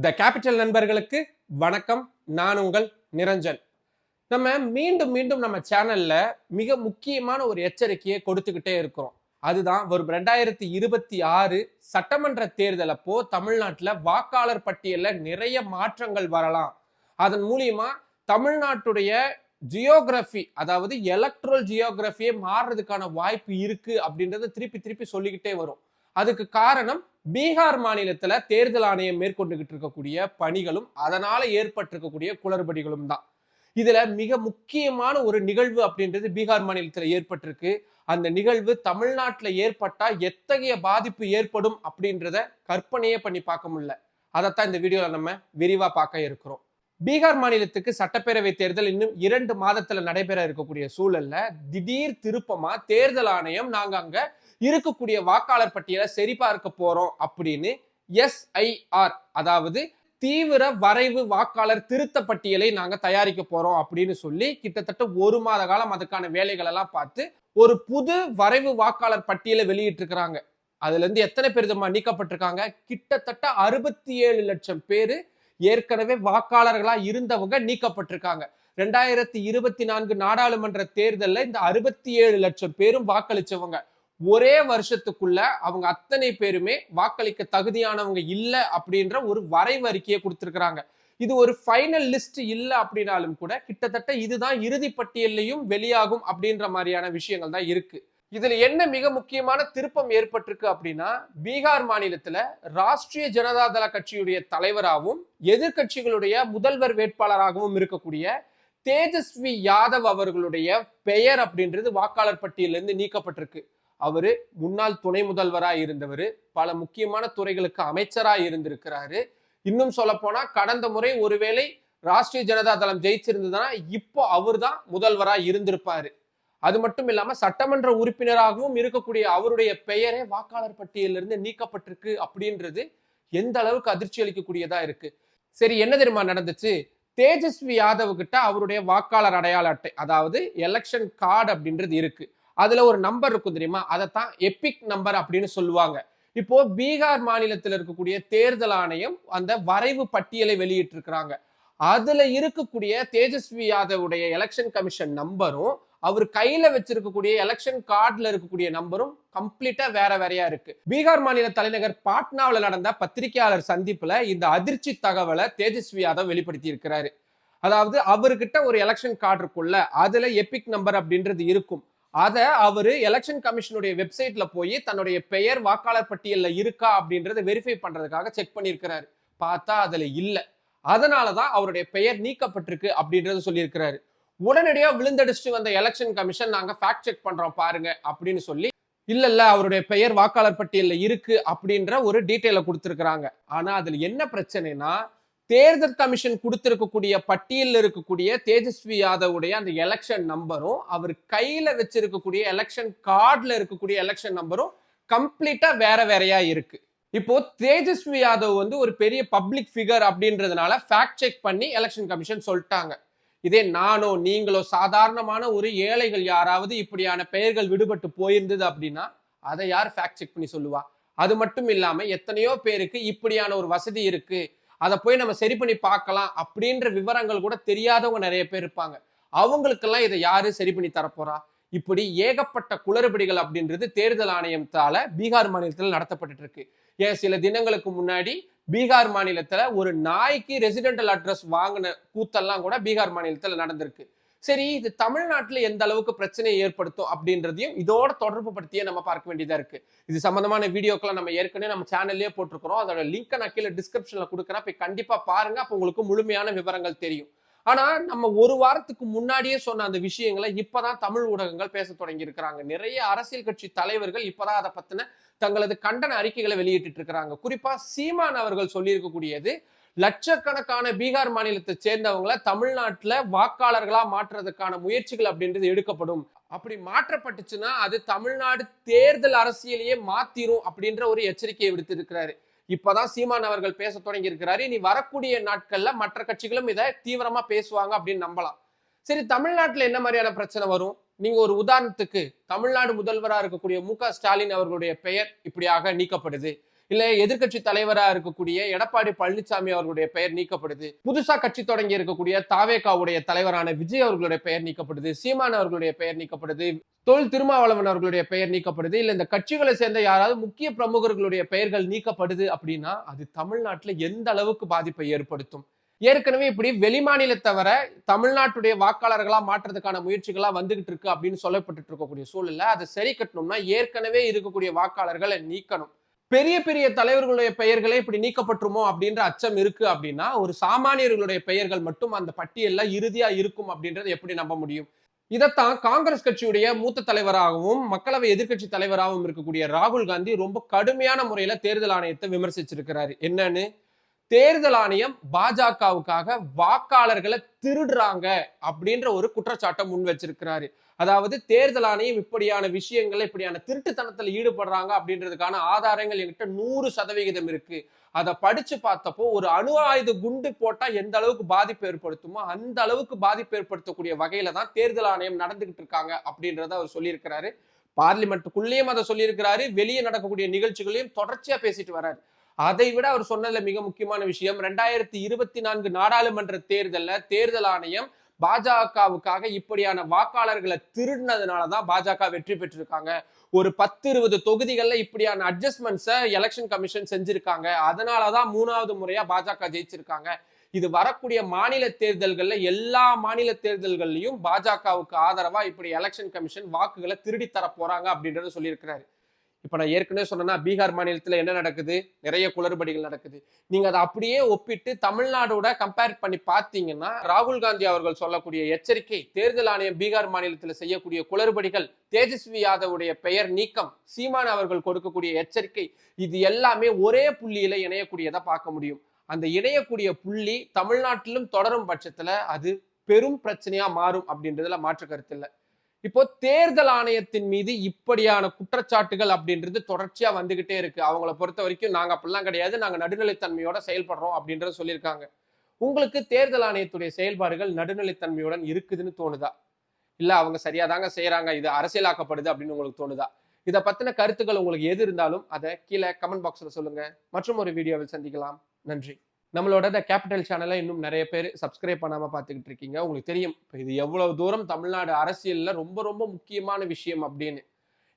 The capital நண்பர்களுக்கு வணக்கம். நான் உங்கள் நிரஞ்சன். நம்ம மீண்டும் மீண்டும் நம்ம சேனல்ல மிக முக்கியமான ஒரு எச்சரிக்கையை கொடுத்துக்கிட்டே இருக்கிறோம். அதுதான் வரும் 2026 சட்டமன்ற தேர்தல் அப்போ தமிழ்நாட்டில் வாக்காளர் பட்டியல்ல நிறைய மாற்றங்கள் வரலாம். அதன் மூலியமா தமிழ்நாட்டுடைய ஜியோகிராஃபி, அதாவது எலக்ட்ரல் ஜியோகிராஃபியே மாறுறதுக்கான வாய்ப்பு இருக்கு அப்படின்றத திருப்பி திருப்பி சொல்லிக்கிட்டே வரும். அதுக்கு காரணம் பீகார் மாநிலத்துல தேர்தல் ஆணையம் மேற்கொண்டுகிட்டு இருக்கக்கூடிய பணிகளும் அதனால ஏற்பட்டிருக்கக்கூடிய குளறுபடிகளும் தான். இதுல மிக முக்கியமான ஒரு நிகழ்வு அப்படின்றது பீகார் மாநிலத்துல ஏற்பட்டிருக்கு. அந்த நிகழ்வு தமிழ்நாட்டுல ஏற்பட்டா எத்தகைய பாதிப்பு ஏற்படும் அப்படின்றத கற்பனையே பண்ணி பார்க்க முடியல. அதைத்தான் இந்த வீடியோல நம்ம விரிவா பார்க்க இருக்கிறோம். பீகார் மாநிலத்துக்கு சட்டப்பேரவை தேர்தல் இன்னும் 2 மாதத்துல நடைபெற இருக்கக்கூடிய சூழல்ல திடீர் திருப்பமா தேர்தல் ஆணையம் நாங்க அங்க இருக்கக்கூடிய வாக்காளர் பட்டியலை சரிபார்க்க போறோம் அப்படின்னு எஸ்ஐஆர், அதாவது தீவிர வரைவு வாக்காளர் திருத்த பட்டியலை நாங்க தயாரிக்க போறோம் அப்படின்னு சொல்லி கிட்டத்தட்ட 1 மாத காலம் அதுக்கான வேலைகள் எல்லாம் பார்த்து ஒரு புது வரைவு வாக்காளர் பட்டியலை வெளியிட்டு இருக்கிறாங்க. அதுல இருந்து எத்தனை பேர் நீக்கப்பட்டிருக்காங்க? கிட்டத்தட்ட 67 லட்சம் பேரு ஏற்கனவே வாக்காளர்களா இருந்தவங்க நீக்கப்பட்டிருக்காங்க. 2024 நாடாளுமன்ற தேர்தலில் இந்த 67 லட்சம் பேரும் வாக்களிச்சவங்க. ஒரே வருஷத்துக்குள்ள அவங்க அத்தனை பேருமே வாக்களிக்க தகுதியானவங்க இல்ல அப்படின்ற ஒரு வரைவு அறிக்கையை கொடுத்திருக்கிறாங்க. இது ஒரு ஃபைனல் லிஸ்ட் இல்ல அப்படின்னாலும் கூட கிட்டத்தட்ட இதுதான் இறுதி பட்டியலையும் வெளியாகும் அப்படின்ற மாதிரியான விஷயங்கள் தான் இருக்கு. இதுல என்ன மிக முக்கியமான திருப்பம் ஏற்பட்டிருக்கு அப்படின்னா, பீகார் மாநிலத்துல ராஷ்டிரிய ஜனதா தள கட்சியுடைய தலைவராகவும் எதிர்கட்சிகளுடைய முதல்வர் வேட்பாளராகவும் இருக்கக்கூடிய தேஜஸ்வி யாதவ் அவர்களுடைய பெயர் அப்படின்றது வாக்காளர் பட்டியலிருந்து நீக்கப்பட்டிருக்கு. அவரு முன்னாள் துணை முதல்வராக இருந்தவர், பல முக்கியமான துறைகளுக்கு அமைச்சராக இருந்திருக்கிறாரு. இன்னும் சொல்ல போனா கடந்த முறை ஒருவேளை ராஷ்டிரிய ஜனதா தளம் ஜெயிச்சிருந்ததுன்னா இப்போ அவர் தான் முதல்வராக இருந்திருப்பாரு. அது மட்டும் இல்லாம சட்டமன்ற உறுப்பினராகவும் இருக்கக்கூடிய அவருடைய பெயரே வாக்காளர் பட்டியலிருந்து நீக்கப்பட்டிருக்கு அப்படின்றது எந்த அளவுக்கு அதிர்ச்சி அளிக்கக்கூடியதா இருக்கு. சரி, என்ன தெரியுமா நடந்துச்சு? தேஜஸ்வி யாதவ் கிட்ட அவருடைய வாக்காளர் அடையாள அட்டை, அதாவது எலெக்ஷன் கார்டு அப்படின்றது இருக்கு. அதுல ஒரு நம்பர் இருக்கும் தெரியுமா? அதைத்தான் எபிக் நம்பர் அப்படின்னு சொல்லுவாங்க. இப்போ பீகார் மாநிலத்தில் இருக்கக்கூடிய தேர்தல் ஆணையம் அந்த வரைவு பட்டியலை வெளியிட்டு இருக்கிறாங்க. அதுல இருக்கக்கூடிய தேஜஸ்வி யாதவுடைய எலெக்ஷன் கமிஷன் நம்பரும் அவர் கையில வச்சிருக்கக்கூடிய எலெக்ஷன் கார்டுல இருக்கக்கூடிய நம்பரும் கம்ப்ளீட்டா வேற வேறையா இருக்கு. பீகார் மாநில தலைநகர் பாட்னாவில் நடந்த பத்திரிகையாளர் சந்திப்புல இந்த அதிர்ச்சி தகவலை தேஜஸ்வி யாதவ் வெளிப்படுத்தி இருக்கிறாரு. அதாவது அவர்கிட்ட ஒரு எலெக்ஷன் கார்டு இருக்குள்ள, அதுல எபிக் நம்பர் அப்படின்றது இருக்கும். அதை அவரு எலெக்ஷன் கமிஷனுடைய வெப்சைட்ல போய் தன்னுடைய பெயர் வாக்காளர் பட்டியல்ல இருக்கா அப்படின்றத வெரிஃபை பண்றதுக்காக செக் பண்ணியிருக்கிறாரு. பார்த்தா அதுல இல்ல. அதனாலதான் அவருடைய பெயர் நீக்கப்பட்டிருக்கு அப்படின்றது சொல்லியிருக்கிறாரு. உடனடியா விழுந்தடிச்சுட்டு வந்த எலெக்ஷன் கமிஷன் நாங்க ஃபேக்ட் செக் பண்றோம் பாருங்க அப்படின்னு சொல்லி இல்ல அவருடைய பெயர் வாக்காளர் பட்டியல்ல இருக்கு அப்படின்ற ஒரு டீட்டெயில கொடுத்திருக்கிறாங்க. ஆனா அதுல என்ன பிரச்சனைனா, தேர்தல் கமிஷன் கொடுத்திருக்கக்கூடிய பட்டியலில் இருக்கக்கூடிய தேஜஸ்வி யாதவுடைய அந்த எலெக்ஷன் நம்பரும் அவர் கையில வச்சிருக்கக்கூடிய எலெக்ஷன் கார்டுல இருக்கக்கூடிய எலெக்ஷன் நம்பரும் கம்ப்ளீட்டா வேற வேறையா இருக்கு. இப்போ தேஜஸ்வி யாதவ் ஒரு பெரிய பப்ளிக் ஃபிகர் அப்படின்றதுனால ஃபேக்ட் செக் பண்ணி எலெக்ஷன் கமிஷன் சொல்லிட்டாங்க. இதே நானோ நீங்களோ சாதாரணமான ஒரு ஏழைகள் யாராவது இப்படியான பெயர்கள் விடுபட்டு போயிருந்தது அப்படின்னா அதை யார் ஃபேக்ட் செக் பண்ணி சொல்லுவா? அது மட்டும் இல்லாம எத்தனையோ பேருக்கு இப்படியான ஒரு வசதி இருக்கு, அதை போய் நம்ம சரி பண்ணி பார்க்கலாம் அப்படின்ற விவரங்கள் கூட தெரியாதவங்க நிறைய பேர் இருப்பாங்க. அவங்களுக்கெல்லாம் இதை யாரு சரி பண்ணி தரப்போறா? இப்படி ஏகப்பட்ட குளறுபடிகள் அப்படின்றது தேர்தல் ஆணையத்தால பீகார் மாநிலத்தில் நடத்தப்பட்டு இருக்கு. ஏன் சில தினங்களுக்கு முன்னாடி பீகார் மாநிலத்துல ஒரு நாய்க்கு ரெசிடென்டல் அட்ரஸ் வாங்கின கூத்தெல்லாம் கூட பீகார் மாநிலத்துல நடந்திருக்கு. சரி, இது தமிழ்நாட்டுல எந்த அளவுக்கு பிரச்சனையை ஏற்படுத்தும் அப்படின்றதையும் இதோட தொடர்பு படுத்தியே நம்ம பார்க்க வேண்டியதா இருக்கு. இது சம்பந்தமான வீடியோக்கெல்லாம் நம்ம ஏற்கனவே நம்ம சேனல்லே போட்டிருக்கிறோம். அதோட லிங்க் நான் கீழே டிஸ்கிரிப்ஷன்ல கொடுக்குறேன், போய் கண்டிப்பா பாருங்க. அப்ப உங்களுக்கு முழுமையான விவரங்கள் தெரியும். ஆனா நம்ம ஒரு வாரத்துக்கு முன்னாடியே சொன்ன அந்த விஷயங்களை இப்பதான் தமிழ் ஊடகங்கள் பேச தொடங்கி இருக்கிறாங்க. நிறைய அரசியல் கட்சி தலைவர்கள் இப்பதான் அதை பத்தின தங்களது கண்டன அறிக்கைகளை வெளியிட்டு இருக்கிறாங்க. குறிப்பா சீமான் அவர்கள் சொல்லி இருக்கக்கூடியது, லட்சக்கணக்கான பீகார் மாநிலத்தை சேர்ந்தவங்களை தமிழ்நாட்டுல வாக்காளர்களா மாற்றுறதுக்கான முயற்சிகள் அப்படின்றது எடுக்கப்படும். அப்படி மாற்றப்பட்டுச்சுன்னா அது தமிழ்நாடு தேர்தல் அரசியலையே மாத்திரும் அப்படின்ற ஒரு எச்சரிக்கையை விடுத்திருக்கிறாரு. இப்பதான் சீமான் அவர்கள் பேச தொடங்கி இருக்கிறாரு. இனி வரக்கூடிய நாட்கள்ல மற்ற கட்சிகளும் இதை தீவிரமா பேசுவாங்க அப்படின்னு நம்பலாம். சரி, தமிழ்நாட்டுல என்ன மாதிரியான பிரச்சனை வரும்? நீங்க ஒரு உதாரணத்துக்கு தமிழ்நாடு முதல்வராக இருக்கக்கூடிய மு.க. ஸ்டாலின் அவர்களுடைய பெயர் இப்படியாக நீக்கப்படுது. இல்ல எதிர்க்கட்சி தலைவரா இருக்கக்கூடிய எடப்பாடி பழனிசாமி அவர்களுடைய பெயர் நீக்கப்படுது, புதுசா கட்சி தொடங்கி இருக்கக்கூடிய தாவேகாவுடைய தலைவரான விஜய் அவர்களுடைய பெயர் நீக்கப்படுது, சீமான் அவர்களுடைய பெயர் நீக்கப்படுது, தொல் திருமாவளவன் அவர்களுடைய பெயர் நீக்கப்படுது, இல்ல இந்த கட்சிகளை சேர்ந்த யாராவது முக்கிய பிரமுகர்களுடைய பெயர்கள் நீக்கப்படுது அப்படின்னா அது தமிழ்நாட்டுல எந்த அளவுக்கு பாதிப்பை ஏற்படுத்தும்? ஏற்கனவே இப்படி வெளிமாநிலத்தவர தமிழ்நாட்டுடைய வாக்காளர்களா மாற்றுறதுக்கான முயற்சிகளா வந்துகிட்டு இருக்கு அப்படின்னு சொல்லப்பட்டு இருக்கக்கூடிய சூழல்ல அதை சரி கட்டணும்னா ஏற்கனவே இருக்கக்கூடிய வாக்காளர்களை நீக்கணும். பெரிய பெரிய தலைவர்களுடைய பெயர்களே இப்படி நீக்கப்பட்டுருமோ அப்படின்ற அச்சம் இருக்கு அப்படின்னா ஒரு சாமானியர்களுடைய பெயர்கள் மட்டும் அந்த பட்டியல்ல இறுதியா இருக்கும் அப்படின்றத எப்படி நம்ப முடியும்? இதைத்தான் காங்கிரஸ் கட்சியுடைய மூத்த தலைவராகவும் மக்களவை எதிர்க்கட்சி தலைவராகவும் இருக்கக்கூடிய ராகுல் காந்தி ரொம்ப கடுமையான முறையில தேர்தல் ஆணையத்தை விமர்சிச்சிருக்கிறாரு. என்னன்னு, தேர்தல் ஆணையம் பாஜகவுக்காக வாக்காளர்களை திருடுறாங்க அப்படின்ற ஒரு குற்றச்சாட்டை முன் வச்சிருக்கிறாரு. அதாவது தேர்தல் ஆணையம் இப்படியான விஷயங்கள் இப்படியான திருட்டுத்தனத்துல ஈடுபடுறாங்க அப்படின்றதுக்கான ஆதாரங்கள் என்கிட்ட 100% இருக்கு. அதை படிச்சு பார்த்தப்போ ஒரு அணு ஆயுத குண்டு போட்டா எந்த அளவுக்கு பாதிப்பு ஏற்படுத்துமோ அந்த அளவுக்கு பாதிப்பு ஏற்படுத்தக்கூடிய வகையில தான் தேர்தல் ஆணையம் நடந்துகிட்டு இருக்காங்க அப்படின்றத அவர் சொல்லியிருக்கிறாரு. பார்லிமெண்ட்டுக்குள்ளேயும் அதை சொல்லியிருக்கிறாரு, வெளியே நடக்கக்கூடிய நிகழ்ச்சிகளையும் தொடர்ச்சியா பேசிட்டு வர்றாரு. அதை விட அவர் சொன்னதுல மிக முக்கியமான விஷயம், 2024 நாடாளுமன்ற தேர்தல்ல தேர்தல் ஆணையம் பாஜகவுக்காக இப்படியான வாக்காளர்களை திருடினதுனாலதான் பாஜக வெற்றி பெற்றிருக்காங்க. ஒரு 10-20 தொகுதிகள்ல இப்படியான அட்ஜஸ்ட்மெண்ட்ஸை எலெக்ஷன் கமிஷன் செஞ்சிருக்காங்க. அதனாலதான் 3வது முறையா பாஜக ஜெயிச்சிருக்காங்க. இது வரக்கூடிய மாநில தேர்தல்கள்ல எல்லா மாநில தேர்தல்கள்லயும் பாஜகவுக்கு ஆதரவா இப்படி எலெக்ஷன் கமிஷன் வாக்குகளை திருடி தர போறாங்க அப்படின்றத சொல்லியிருக்கிறாரு. இப்ப நான் ஏற்கனவே சொன்னா பீகார் மாநிலத்துல என்ன நடக்குது, நிறைய குளறுபடிகள் நடக்குது. நீங்க அதை அப்படியே ஒப்பிட்டு தமிழ்நாடோட கம்பேர் பண்ணி பார்த்தீங்கன்னா ராகுல் காந்தி அவர்கள் சொல்லக்கூடிய எச்சரிக்கை, தேர்தல் ஆணையம் பீகார் மாநிலத்தில் செய்யக்கூடிய குளறுபடிகள், தேஜஸ்வி யாதவுடைய பெயர் நீக்கம், சீமான் அவர்கள் கொடுக்கக்கூடிய எச்சரிக்கை, இது எல்லாமே ஒரே புள்ளியில இணையக்கூடியதை பார்க்க முடியும். அந்த இணையக்கூடிய புள்ளி தமிழ்நாட்டிலும் தொடரும் பட்சத்துல அது பெரும் பிரச்சனையா மாறும் அப்படின்றதுல மாற்று கருத்து இல்லை. இப்போ தேர்தல் ஆணையத்தின் மீது இப்படியான குற்றச்சாட்டுகள் அப்படின்றது தொடர்ச்சியா வந்துகிட்டே இருக்கு. அவங்கள பொறுத்த வரைக்கும் நாங்க அப்படிலாம் கிடையாது, நாங்க நடுநிலைத்தன்மையோட செயல்படுறோம் அப்படின்றத சொல்லியிருக்காங்க. உங்களுக்கு தேர்தல் ஆணையத்துடைய செயல்பாடுகள் நடுநிலைத்தன்மையுடன் இருக்குதுன்னு தோணுதா? இல்ல அவங்க சரியாதாங்க செய்யறாங்க, இது அரசியலாக்கப்படுது அப்படின்னு உங்களுக்கு தோணுதா? இதை பத்தின கருத்துக்கள் உங்களுக்கு எது இருந்தாலும் அதை கீழே கமெண்ட் பாக்ஸ்ல சொல்லுங்க. மற்றும் ஒரு வீடியோவில் சந்திக்கலாம். நன்றி. நம்மளோட த கேபிட்டல் சேனலை இன்னும் நிறைய பேர் சப்ஸ்கிரைப் பண்ணாம பார்த்துக்கிட்டு இருக்கீங்க. உங்களுக்கு தெரியும் இது எவ்வளவு தூரம் தமிழ்நாடு அரசியல்ல ரொம்ப ரொம்ப முக்கியமான விஷயம் அப்படின்னு.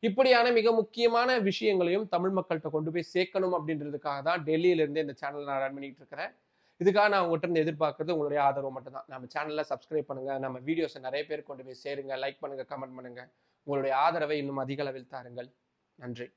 இப்படியான மிக முக்கியமான விஷயங்களையும் தமிழ் மக்கள்கிட்ட கொண்டு போய் சேர்க்கணும் அப்படின்றதுக்காக தான் டெல்லியில இருந்து இந்த சேனல் நான் ரன் பண்ணிட்டு இருக்கிறேன். இதுக்காக நான் உங்கள்கிட்ட இருந்து எதிர்பார்க்கறது உங்களுடைய ஆதரவு மட்டும் தான். நம்ம சேனல்ல சப்ஸ்கிரைப் பண்ணுங்க, நம்ம வீடியோஸை நிறைய பேர் கொண்டு போய் சேருங்க, லைக் பண்ணுங்க, கமெண்ட் பண்ணுங்க. உங்களுடைய ஆதரவை இன்னும் அதிக அளவில் தாருங்கள். நன்றி.